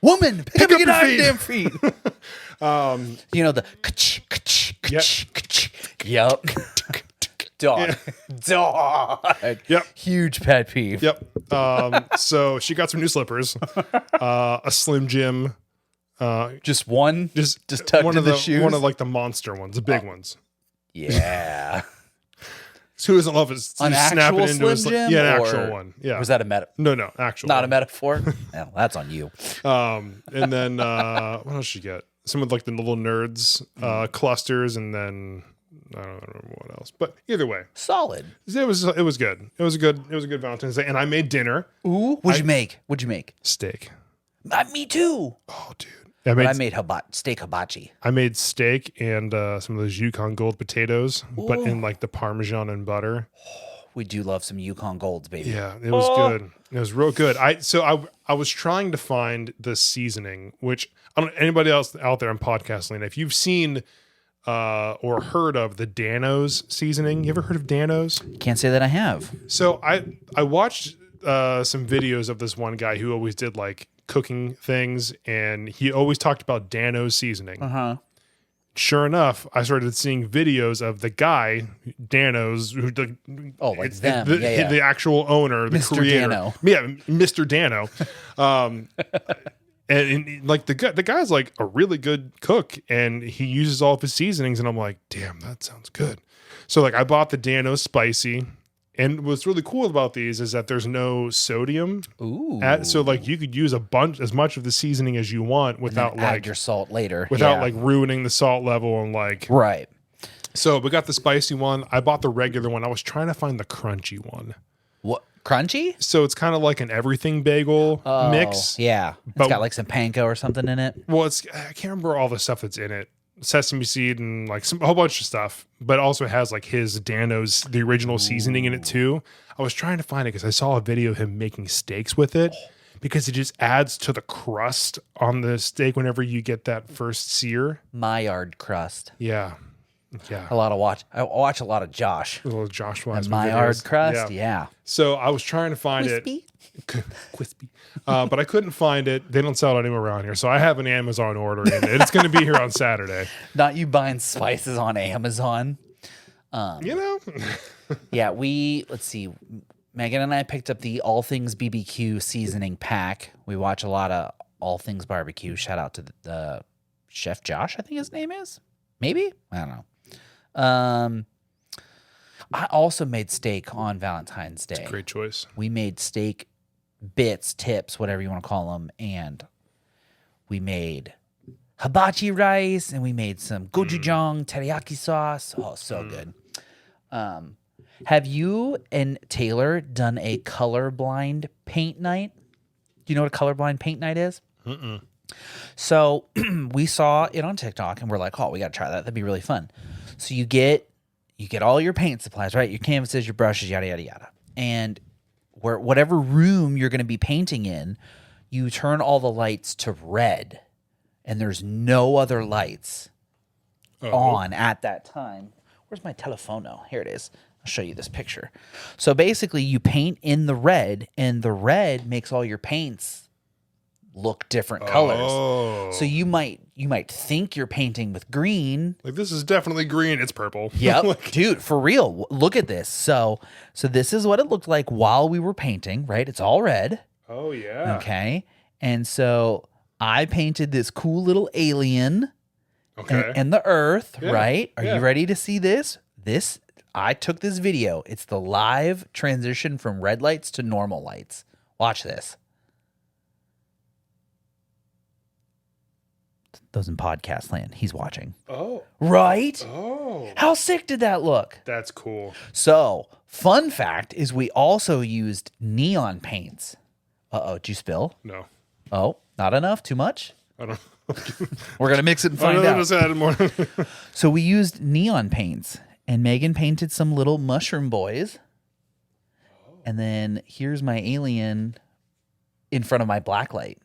Woman, pick up your damn feet. You know the yep. Dog. Yep. Huge pet peeve. Yep. So she got some new slippers, a Slim Jim, Just one? Just tucked one in of the shoes? one of the monster ones, the big ones. Yeah. So who doesn't love it? An Snap actual it into Slim Jim? yeah, an or actual one. Yeah. Was that a No, actual. not one. a metaphor? No, that's on you. And then what else she get? Some of the little nerds clusters, and then I don't remember what else. But either way, Solid. it was good. It was a good Valentine's Day, and I made dinner. Ooh. What'd you make? Steak. Me too. Oh, dude. I made steak hibachi. I made steak and some of those Yukon Gold potatoes, but in the Parmesan and butter. We do love some Yukon Golds, baby. Yeah, it was good. It was real good. I was trying to find the seasoning, which I don't anybody else out there in podcast land. If you've seen or heard of the Dano's seasoning, you ever heard of Dano's? Can't say that I have. So I watched some videos of this one guy who always did cooking things, and he always talked about Dano's seasoning. Uh-huh. Sure enough, I started seeing videos of the guy, Dano's, who them. the actual owner, the Mr. creator. Dano. Yeah, Mr. Dano. And the guy's a really good cook, and he uses all of his seasonings, and I'm like, damn, that sounds good. So I bought the Dano spicy. And what's really cool about these is that there's no sodium. Ooh. So you could use as much of the seasoning as you want without add your salt later. without ruining the salt level and right. So we got the spicy one. I bought the regular one. I was trying to find the crunchy one. What, crunchy? So it's kind of like an everything bagel mix. Yeah. It's got some panko or something in it. Well, I can't remember all the stuff that's in it. Sesame seed and a whole bunch of stuff, but also has his Dano's, the original seasoning in it too. I was trying to find it because I saw a video of him making steaks with it, because it just adds to the crust on the steak whenever you get that first sear. Maillard crust. Yeah. I watch a lot of Josh. A little Josh Wise. Maillard crust. Yeah. So I was trying to find Crispy? Crispy. But I couldn't find it. They don't sell it anywhere around here. So I have an Amazon order in it. It's going to be here on Saturday. Not you buying spices on Amazon. Yeah, let's see. Megan and I picked up the All Things BBQ seasoning pack. We watch a lot of All Things Barbecue. Shout out to the Chef Josh, I think his name is. Maybe? I don't know. I also made steak on Valentine's Day. It's a great choice. We made steak bits, tips, whatever you want to call them, and we made hibachi rice, and we made some gochujang teriyaki sauce. Oh, so good. Have you and Taylor done a colorblind paint night? Do you know what a colorblind paint night is? Mm-mm. So we saw it on TikTok, and we're like, oh, we got to try that. That'd be really fun. So you get all your paint supplies, right? Your canvases, your brushes, yada, yada, yada. And whatever room you're going to be painting in, you turn all the lights to red, and there's no other lights on at that time. Where's my telephono? Here it is. I'll show you this picture. So basically, you paint in the red, and the red makes all your paints look different colors. So you might think you're painting with green. This is definitely green. It's purple. Yep. Dude, for real. Look at this. So this is what it looked like while we were painting, right? It's all red. Oh, yeah. Okay. And so I painted this cool little alien Okay. and the Earth, Yeah, right? Are yeah. you ready to see this? I took this video. It's the live transition from red lights to normal lights. Watch this. Those in podcast land. He's watching. Oh. Right? Oh. How sick did that look? That's cool. So, fun fact is we also used neon paints. Uh-oh, did you spill? No. Oh, not enough? Too much? I don't. We're going to mix it and find I out. just added more. So we used neon paints, and Megan painted some little mushroom boys. And then here's my alien in front of my black light.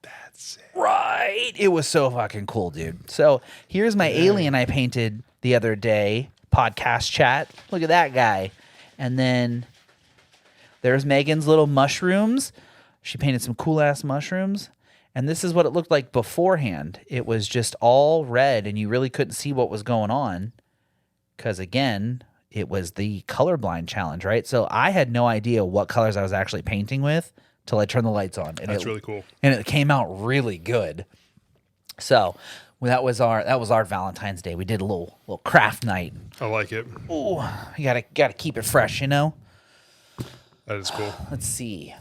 That's it. Right. It was so fucking cool, dude. So here's my alien I painted the other day. Podcast chat. Look at that guy. And then there's Megan's little mushrooms. She painted some cool ass mushrooms. And this is what it looked like beforehand. It was just all red and you really couldn't see what was going on. Because again, it was the colorblind challenge, right? So I had no idea what colors I was actually painting with till I turned the lights on. And That's really cool. And it came out really good. So that was our Valentine's Day. We did a little craft night. I like it. Ooh, you gotta keep it fresh, you know? That is cool. Let's see.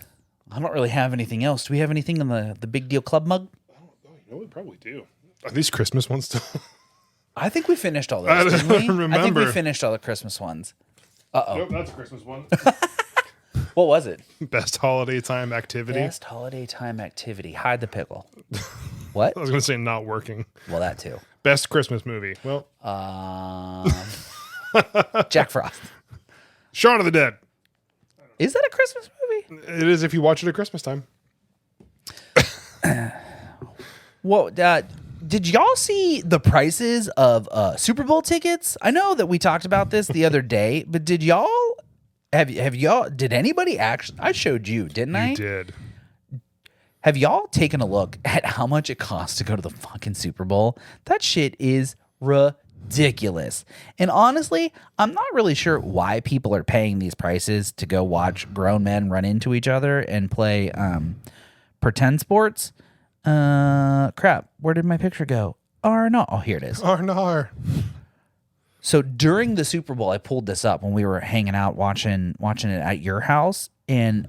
I don't really have anything else. Do we have anything in the Big Deal Club mug? Oh, you know, we probably do. Are these Christmas ones still? I think we finished all I those, don't didn't we? I think remember. we finished all the Christmas ones. Uh-oh. Nope, that's a Christmas one. What was it? Best holiday time activity. Best holiday time activity. Hide the pickle. What? I was going to say not working. Well, that too. Best Christmas movie. Well, Jack Frost. Shaun of the Dead. Is that a Christmas movie? It is if you watch it at Christmas time. Well, did y'all see the prices of Super Bowl tickets? I know that we talked about this the other day, but did anybody actually? I showed you, didn't I? You did. Have y'all taken a look at how much it costs to go to the fucking Super Bowl? That shit is ridiculous. And honestly, I'm not really sure why people are paying these prices to go watch grown men run into each other and play pretend sports. Crap. Where did my picture go? No. Oh, here it is. Arnar. So during the Super Bowl, I pulled this up when we were hanging out watching it at your house, and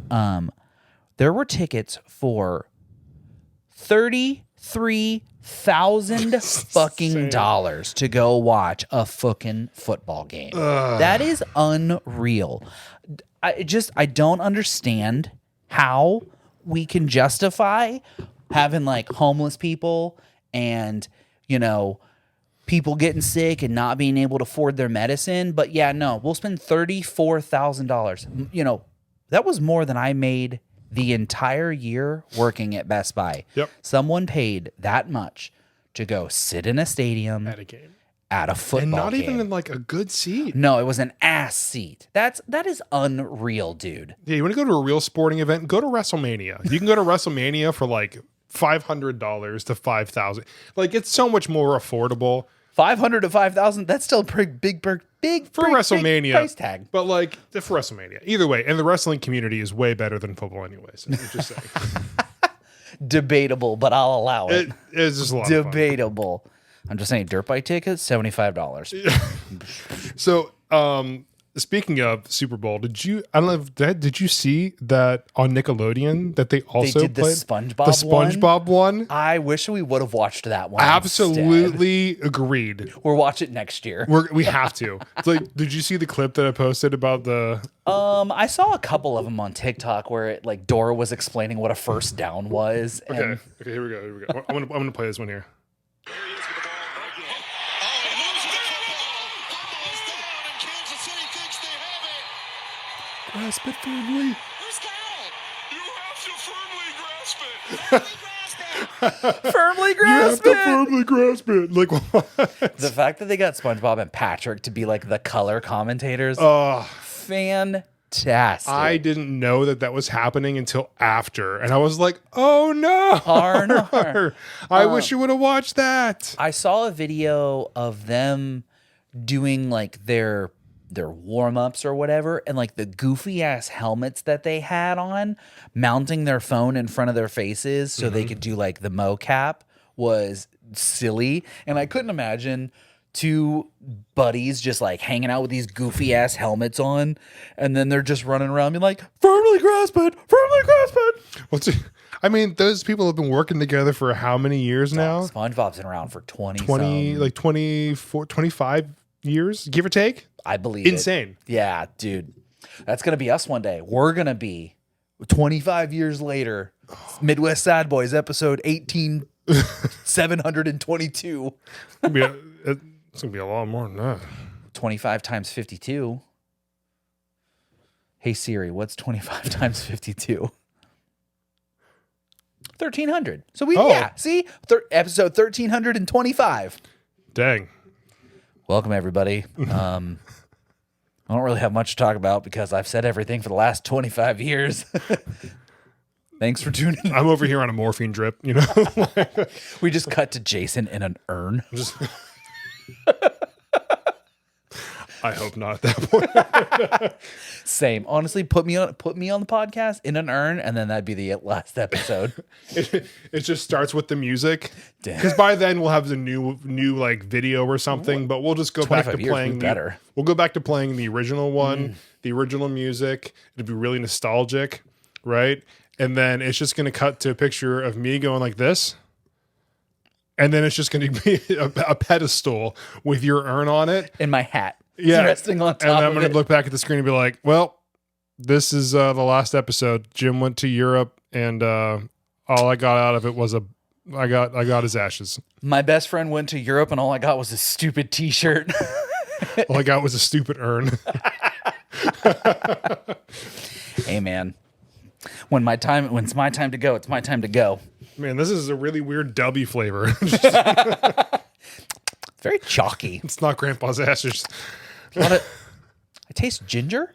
there were tickets for $33,000 fucking dollars to go watch a fucking football game. That is unreal. I don't understand how we can justify having like homeless people and, you know, people getting sick and not being able to afford their medicine. But yeah, no, we'll spend $34,000. You know, that was more than I made the entire year working at Best Buy. Yep. Someone paid that much to go sit in a stadium At a game. at a football And not game. even in like a good seat. No, it was an ass seat. That is unreal, dude. Yeah, you want to go to a real sporting event? Go to WrestleMania. You can go to WrestleMania for like $500 to $5,000. Like, it's so much more affordable. 500 to 5,000. That's still a big For big WrestleMania. price tag. But like for WrestleMania. Either way, and the wrestling community is way better than football anyway. So I'm just saying. Debatable, but I'll allow it. It's just a lot of fun. Debatable. I'm just saying, dirt bike tickets, $75. So, speaking of Super Bowl, did you see that on Nickelodeon that they also did the played SpongeBob one? I wish we would have watched that one. Absolutely agreed. We'll watch it next year. We have to. It's like, did you see the clip that I posted about the? I saw a couple of them on TikTok where it, like Dora was explaining what a first down was. Okay, And here we go. I'm gonna play this one here. There he is with the ball. Oh, he moves with the football. Football is down, and Kansas City thinks they have it. Grasp it firmly. Who's got it? You have to firmly grasp firmly grasp it. You have to it. firmly grasp it. Like what? The fact that they got SpongeBob and Patrick to be like the color commentators, fantastic. I didn't know that was happening until after, and I was like, "Oh no, Arnar. I wish you would have watched that." I saw a video of them doing like their their warm-ups or whatever, and like the goofy ass helmets that they had on, mounting their phone in front of their faces so they could do like the mocap was silly. And I couldn't imagine two buddies just like hanging out with these goofy ass helmets on, and then they're just running around being like, firmly grasp it, firmly grasp it. I mean, those people have been working together for how many years now? SpongeBob's been around for 20, 24, 25 years, give or take. I believe Insane. It. Yeah, dude. That's going to be us one day. We're going to be 25 years later, Midwest Sad Boys episode 18722. It's going to be a lot more than that. 25 times 52. Hey Siri, what's 25 times 52? 1300. So see? Episode 1325. Dang. Welcome, everybody. I don't really have much to talk about because I've said everything for the last 25 years. Thanks for tuning in. I'm over here on a morphine drip, you know? We just cut to Jason in an urn. I hope not at that point. Same. Honestly, put me on the podcast in an urn, and then that'd be the last episode. It just starts with the music. Damn. Because by then we'll have the new like video or something, but we'll just go back to playing we'll go back to playing the original one, the original music. It'll be really nostalgic, right? And then it's just gonna cut to a picture of me going like this. And then it's just gonna be a pedestal with your urn on it. In my hat. Yeah, resting on top and then I'm of going it. to look back at the screen and be like, well, this is the last episode. Jim went to Europe, and all I got out of it was I got his ashes. My best friend went to Europe, and all I got was a stupid T-shirt. All I got was a stupid urn. Hey, man. When it's my time to go, it's my time to go. Man, this is a really weird dubby flavor. It's very chalky. It's not Grandpa's ashes. I taste ginger.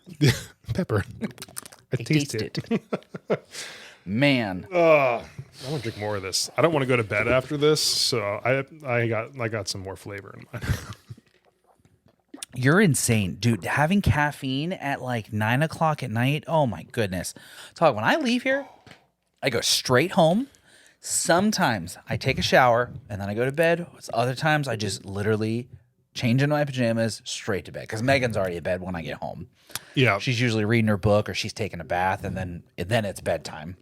Pepper. I taste it. Man. I want to drink more of this. I don't want to go to bed after this, so I got some more flavor in mine. You're insane, dude. Having caffeine at like 9 o'clock at night. Oh my goodness. Talk, when I leave here, I go straight home. Sometimes I take a shower and then I go to bed. Other times I just literally change into my pajamas straight to bed because Megan's already in bed when I get home. Yeah. She's usually reading her book or she's taking a bath, and then it's bedtime.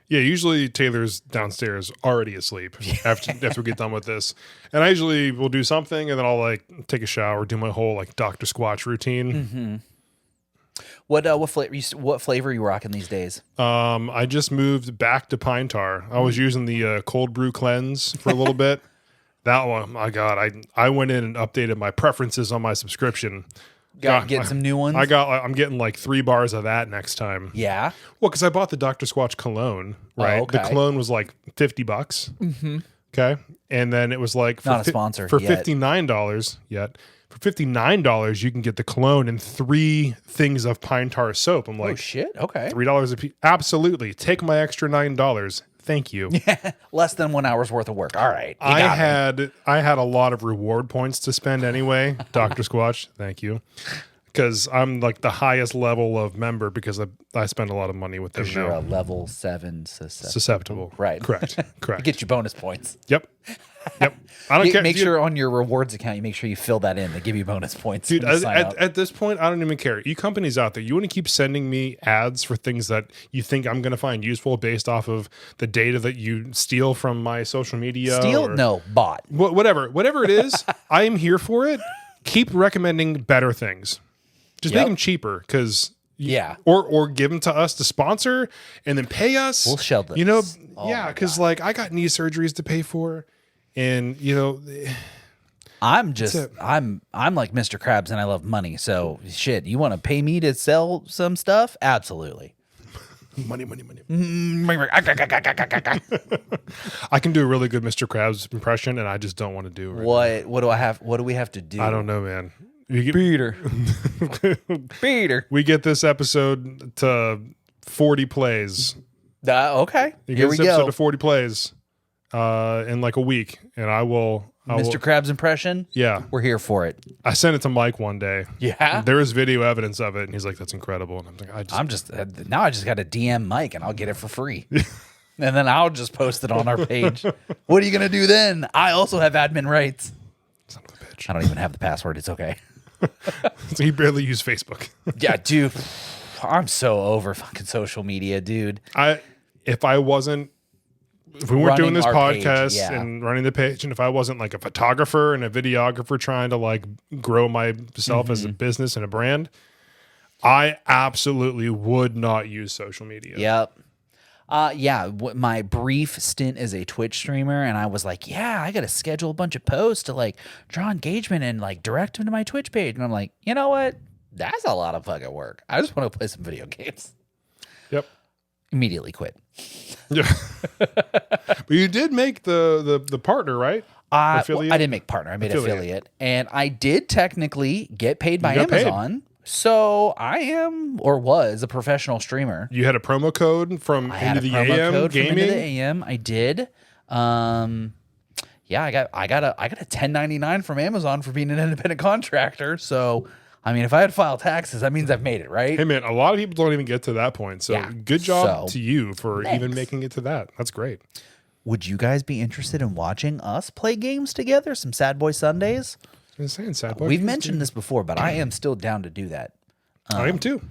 Yeah, usually Taylor's downstairs already asleep after we get done with this. And I usually will do something and then I'll like take a shower, do my whole like Dr. Squatch routine. Mm-hmm. What flavor are you rocking these days? I just moved back to Pine Tar. I was using the cold brew cleanse for a little bit. That one, my God, I went in and updated my preferences on my subscription. Get some new ones? I'm getting like 3 bars of that next time. Yeah. Well, because I bought the Dr. Squatch cologne, right? Oh, okay. The cologne was like $50. Mm-hmm. Okay. And then it was like not a sponsor for yet. $59 yet. For $59, you can get the cologne and 3 things of Pine Tar soap. I'm like, Oh shit. Okay. $3 a piece. Absolutely. Take my extra $9. Thank you. Less than 1 hour's worth of work. All right. I had a lot of reward points to spend anyway. Dr. Squatch, thank you. Because I'm like the highest level of member because I spend a lot of money with them Because you're now. a level 7 susceptible. Susceptible. Right. Correct. Get you bonus points. Yep. I don't care. Make sure on your rewards account, you make sure you fill that in. They give you bonus points. Dude, when you sign up. at this point, I don't even care. You companies out there, you want to keep sending me ads for things that you think I'm going to find useful based off of the data that you steal from my social media? No, bot. Whatever it is, I am here for it. Keep recommending better things. Just make them cheaper because... Yeah. Or give them to us to sponsor and then pay us. We'll shell this. You know, Oh yeah, my because like I got knee surgeries to pay for. And you know, I'm like Mr. Krabs and I love money. So shit, you want to pay me to sell some stuff? Absolutely. money. I can do a really good Mr. Krabs impression, and I just don't want to do it. What do I have? What do we have to do? I don't know, man. Peter. We get this episode to 40 plays. Okay. You Here get we this episode go. to 40 plays in like a week, and I will Mr. Krabs impression. Yeah. We're here for it. I sent it to Mike one day. Yeah. There is video evidence of it, and he's like, "That's incredible." And I'm like, I'm just now I just got to DM Mike and I'll get it for free. And then I'll just post it on our page. What are you going to do then? I also have admin rights. son of a bitch. I don't even have the password. It's okay. So he barely used Facebook. Yeah, dude. I'm so over fucking social media, dude. If we weren't Running doing this our page, podcast yeah. and running the page, and if I wasn't like a photographer and a videographer trying to like grow myself as a business and a brand, I absolutely would not use social media. Yep. My brief stint as a Twitch streamer, and I was like, yeah, I got to schedule a bunch of posts to like draw engagement and like direct them to my Twitch page. And I'm like, you know what? That's a lot of fucking work. I just want to play some video games. Yep. Immediately quit. Yeah. But you did make the partner, right? Well, Affiliate? I didn't make partner. I made affiliate. And I did technically get paid by got paid. Amazon. So I am or was a professional streamer. You had a promo code from I had Into a the promo AM code from gaming. Into the AM. I did. Yeah, I got a 1099 from Amazon for being an independent contractor. So I mean, if I had to file taxes, that means I've made it, right? Hey man, a lot of people don't even get to that point. So Yeah. good job So, to you for even thanks. making it to that. That's great. Would you guys be interested in watching us play games together? Some Sad Boy Sundays? I'm saying sad boy. We've mentioned this before, but I am still down to do that. I am too.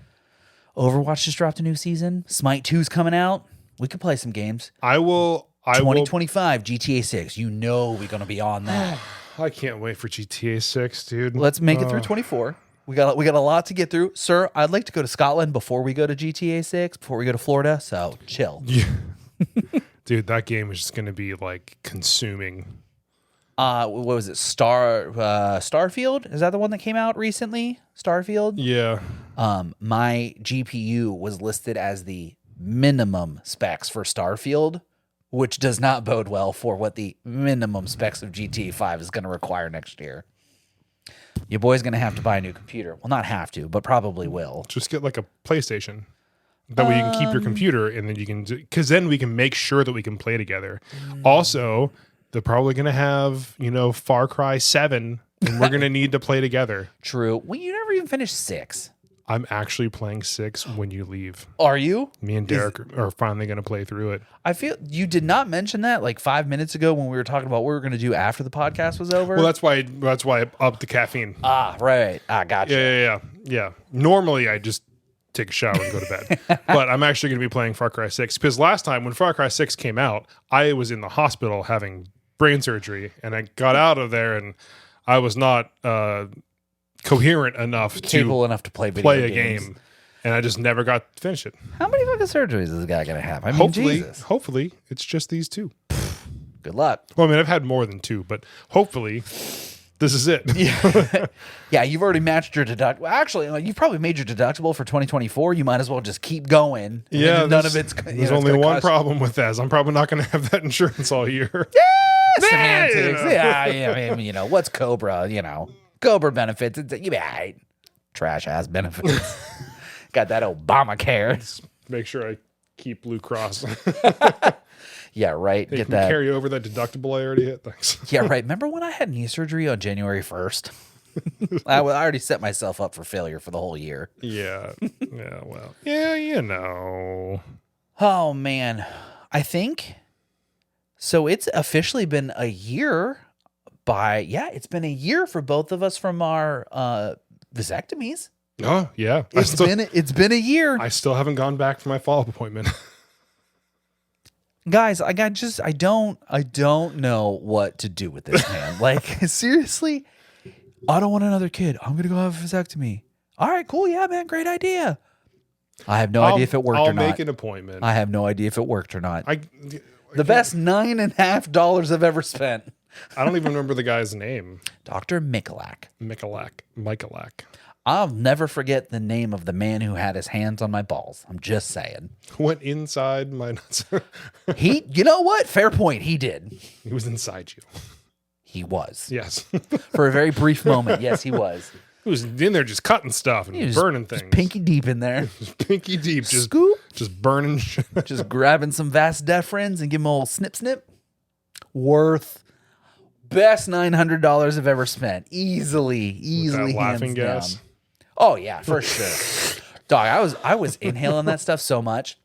Overwatch just dropped a new season. Smite 2's coming out. We could play some games. I will 2025 GTA 6. You know we're going to be on that. I can't wait for GTA 6, dude. Let's make it through 24. We got a lot to get through. Sir, I'd like to go to Scotland before we go to GTA 6, before we go to Florida, so chill. Yeah. Dude, that game is just going to be like consuming. What was it? Starfield? Is that the one that came out recently? Starfield? Yeah. My GPU was listed as the minimum specs for Starfield, which does not bode well for what the minimum specs of GTA 5 is going to require next year. Your boy's going to have to buy a new computer. Well, not have to, but probably will. Just get like a PlayStation. That way you can keep your computer and then you can, because then we can make sure that we can play together. Also, they're probably going to have, Far Cry 7 and we're going to need to play together. True. Well, you never even finished 6. I'm actually playing 6 when you leave. Are you? Me and Derek are finally going to play through it. I feel you did not mention that like 5 minutes ago when we were talking about what we were going to do after the podcast was over. Well, that's why I upped the caffeine. Right. Gotcha. Yeah. Normally, I just take a shower and go to bed. But I'm actually going to be playing Far Cry 6 because last time when Far Cry 6 came out, I was in the hospital having brain surgery and I got out of there and I was not coherent enough Capable to enough to play video play a games. game. And I just never got to finish it. How many fucking surgeries is this guy going to have? I mean, Jesus. Hopefully, it's just these 2. Good luck. Well, I mean, I've had more than 2, but hopefully this is it. Yeah, you've already matched your deduct. Well, actually, you've probably made your deductible for 2024. You might as well just keep going. Yeah, none of it's. There's only one problem with that. Is I'm probably not going to have that insurance all year. Semantics. you know. Yeah, I mean, what's Cobra? Cobra benefits. Trash ass benefits. Got that Obamacare. Make sure I keep Blue Cross. Yeah, right. Hey, Get can that. carry over that deductible I already hit. Thanks. Yeah, right. Remember when I had knee surgery on January 1st? I already set myself up for failure for the whole year. Yeah. Well. Yeah. Oh man, I think so. It's officially been a year. It's been a year for both of us from our vasectomies. Oh yeah. It's been a year, I still haven't gone back for my follow-up appointment. guys. I don't know what to do with this, man. Like seriously, I don't want another kid. I'm gonna go have a vasectomy. All right, cool. Yeah, man, great idea. I have no idea if it worked or not. I'll make an appointment. I have no idea if it worked or not. The best $9.50 I've ever spent. I don't even remember the guy's name. Dr. Michalak. Michalak. I'll never forget the name of the man who had his hands on my balls. I'm just saying. Went inside my nuts. You know what? Fair point. He did. He was inside you. He was. Yes. For a very brief moment. Yes, he was. He was in there just cutting stuff and He was burning just things. pinky deep in there. Pinky deep. Just Scoop. Just burning shit. Just grabbing some Vas Defrins and give him a little snip snip. Worth Best $900 I've ever spent. Easily That laughing hands gas. down. Oh yeah, for sure. Dog, I was inhaling that stuff so much.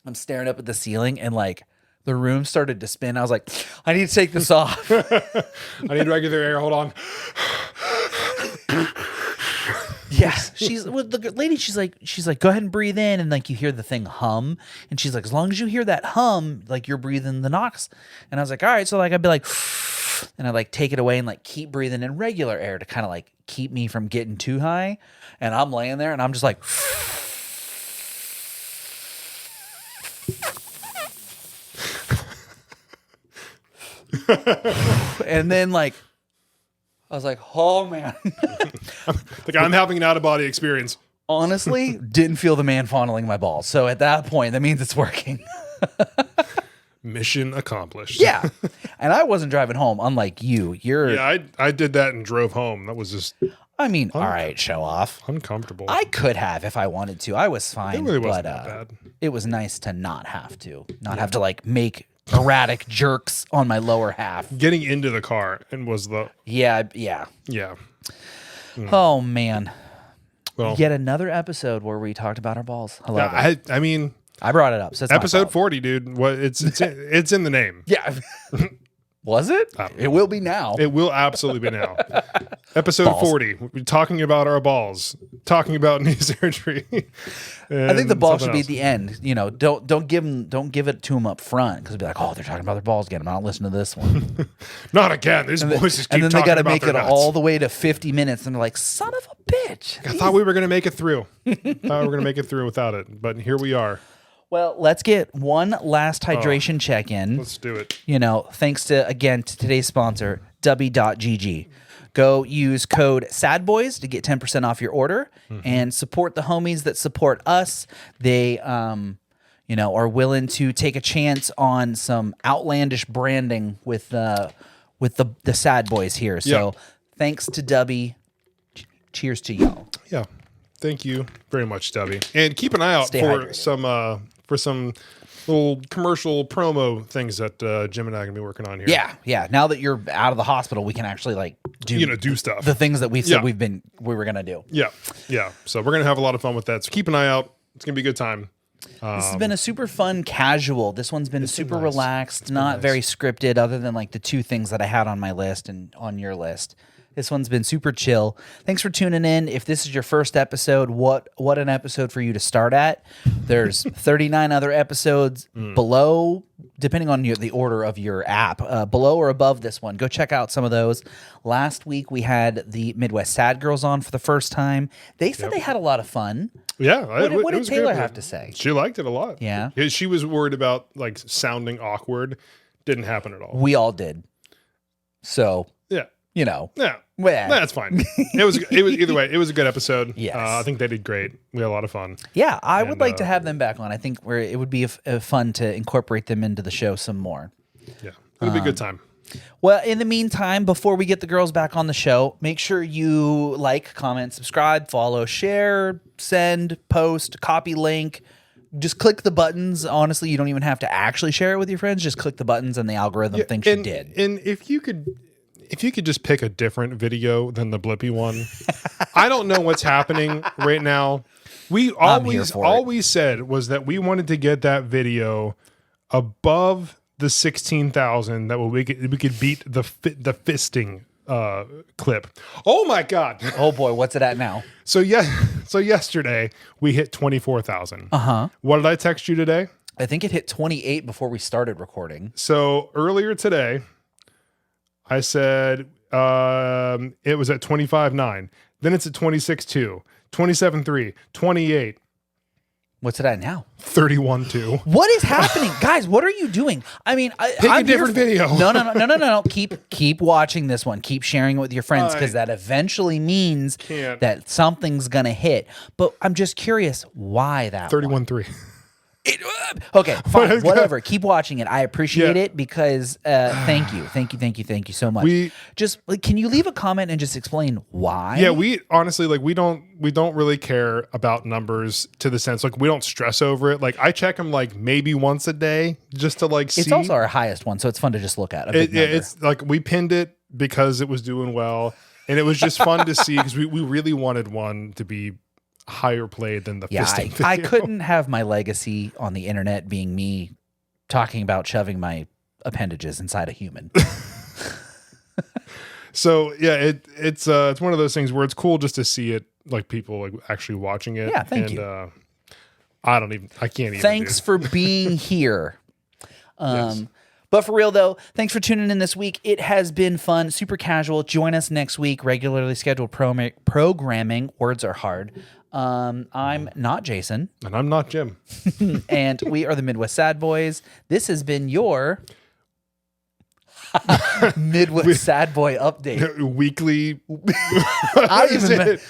I'm staring up at the ceiling and like the room started to spin. I was like, I need to take this off. I need regular air. Hold on. Yeah, the lady. She's like, go ahead and breathe in, and like you hear the thing hum, and she's like, as long as you hear that hum, like you're breathing the NOx. And I was like, all right, so like I'd be like, and I like take it away and like keep breathing in regular air to kind of like keep me from getting too high. And I'm laying there, and I'm just like, and then like. I was like, oh man. Like I'm having an out of body experience. Honestly, didn't feel the man fondling my balls. So at that point, that means it's working. Mission accomplished. Yeah. And I wasn't driving home, unlike you. Yeah, I did that and drove home. That was just I mean, all right, show off. uncomfortable. I could have if I wanted to. I was fine. It really wasn't but, that bad. It was nice to not have to. Not have to like make erratic jerks on my lower half. Getting into the car and was the Yeah. yeah. Oh man. Well, Yet another episode where we talked about our balls. I love it. I mean, I brought it up. So it's my episode fault. 40, dude. What it's in the name. Yeah. Was it? It will be now. It will absolutely be now. Episode Balls. 40. We're talking about our balls. Talking about knee surgery. I think the ball should be at the the end. You know, don't give it to them up front because be like, oh, they're talking about their balls again. I'm not listening to this one. Not again. These boys just keep And then they talking got to about make their it nuts. all the way to 50 minutes, and they're like, son of a bitch. I thought we were going to make it through. Without it, but here we are. Well, let's get one last hydration check in. Let's do it. You know, thanks to today's sponsor, W.GG. Go use code SADBOYS to get 10% off your order and support the homies that support us. They, are willing to take a chance on some outlandish branding with the Sad Boys here. So thanks to Dubby. Cheers to y'all. Yeah. Thank you very much, Stubby. And keep an eye out Stay for hydrated. some little commercial promo things that Jim and I are going to be working on here. Yeah. Now that you're out of the hospital, we can actually like do stuff. the things that we've said Yeah. we were gonna do. Yeah. So we're going to have a lot of fun with that. So keep an eye out. It's going to be a good time. This has been a super fun casual. This one's been super nice. relaxed, not very scripted, other than like the two things that I had on my list and on your list. This one's been super chill. Thanks for tuning in. If this is your first episode, what an episode for you to start at. There's 39 other episodes below, depending on the order of your app, below or above this one. Go check out some of those. Last week we had the Midwest Sad Girls on for the first time. They said they had a lot of fun. Yeah. What did Taylor have to say? She liked it a lot. Yeah. She was worried about like sounding awkward. Didn't happen at all. We all did. So, Yeah. Yeah. Well, that's fine. It was either way. It was a good episode. Yes. I think they did great. We had a lot of fun. Yeah, I would like to have them back on. I think it would be fun to incorporate them into the show some more. Yeah, it'll be a good time. Well, in the meantime, before we get the girls back on the show, make sure you like, comment, subscribe, follow, share, send, post, copy link. Just click the buttons. Honestly, you don't even have to actually share it with your friends. Just click the buttons and the algorithm thinks you did. And if you could just pick a different video than the Blippy one, I don't know what's happening right now. We always said was that we wanted to get that video above the 16,000 that we could beat the fisting clip. Oh my God. Oh boy, what's it at now? So yesterday we hit 24,000. What did I text you today? I think it hit 28 before we started recording. So earlier today, I said it was at 25.9. Then it's at 26.2, 27.3, 28, What's it at now? 31.2. What is happening, guys? What are you doing? I mean, Pick I'm a different here video. No. Keep watching this one. Keep sharing it with your friends because that eventually means Can't. that something's gonna hit. But I'm just curious why that. 31.3. Okay, fine, whatever. Keep watching it. I appreciate Yeah. it because thank you so much. Just can you leave a comment and just explain why? Yeah, we honestly we don't really care about numbers to the sense we don't stress over it. Like I check them maybe ononce a day just to see. It's also our highest one, so it's fun to just look at. A big number. It's we pinned it because it was doing well. And it was just fun to see because we really wanted one to be higher played than the fisting video. I couldn't have my legacy on the internet being me talking about shoving my appendages inside a human. So yeah, it's one of those things where it's cool just to see it, like people like actually watching it. Yeah, thank you. I can't even. Thanks for being here. Yes. But for real though, thanks for tuning in this week. It has been fun, super casual. Join us next week. Regularly scheduled programming. Words are hard. I'm not Jason, And I'm not Jim. and we are the Midwest Sad Boys. This has been your Midwest Sad Boy update. Weekly. I even meant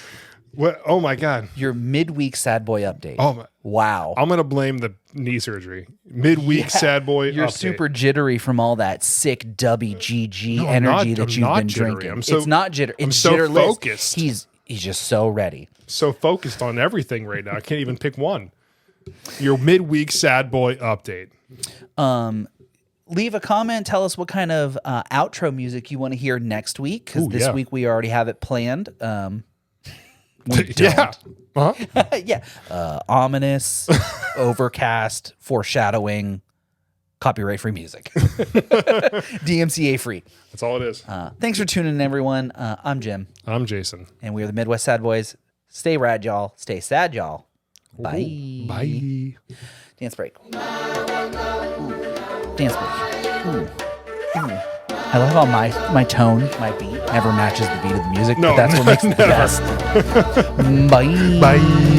What? Oh my god. your midweek Sad Boy update. Oh my. Wow. I'm gonna blame the knee surgery. Midweek Yeah, sad boy. You're update. super jittery from all that sick WGG No, I'm energy not- that I'm you've not been jittery. drinking. I'm so- It's not jitter. I'm It's so jitterless. focused. He's just so ready. So focused on everything right now. I can't even pick one. Your midweek sad boy update. Leave a comment. Tell us what kind of outro music you want to hear next week, because Ooh, this yeah. week we already have it planned. We Yeah. Uh-huh. yeah. Ominous, overcast, foreshadowing, copyright-free music. DMCA free. That's all it is. Thanks for tuning in, everyone. I'm Jim, I'm Jason. and we are the Midwest Sad Boys. Stay rad, y'all. Stay sad, y'all. Bye. Bye. Dance break. Ooh. Dance break. Ooh. Ooh. I love how my tone, my beat, never matches the beat of the music, No, but that's what makes it the never. best. Bye. Bye.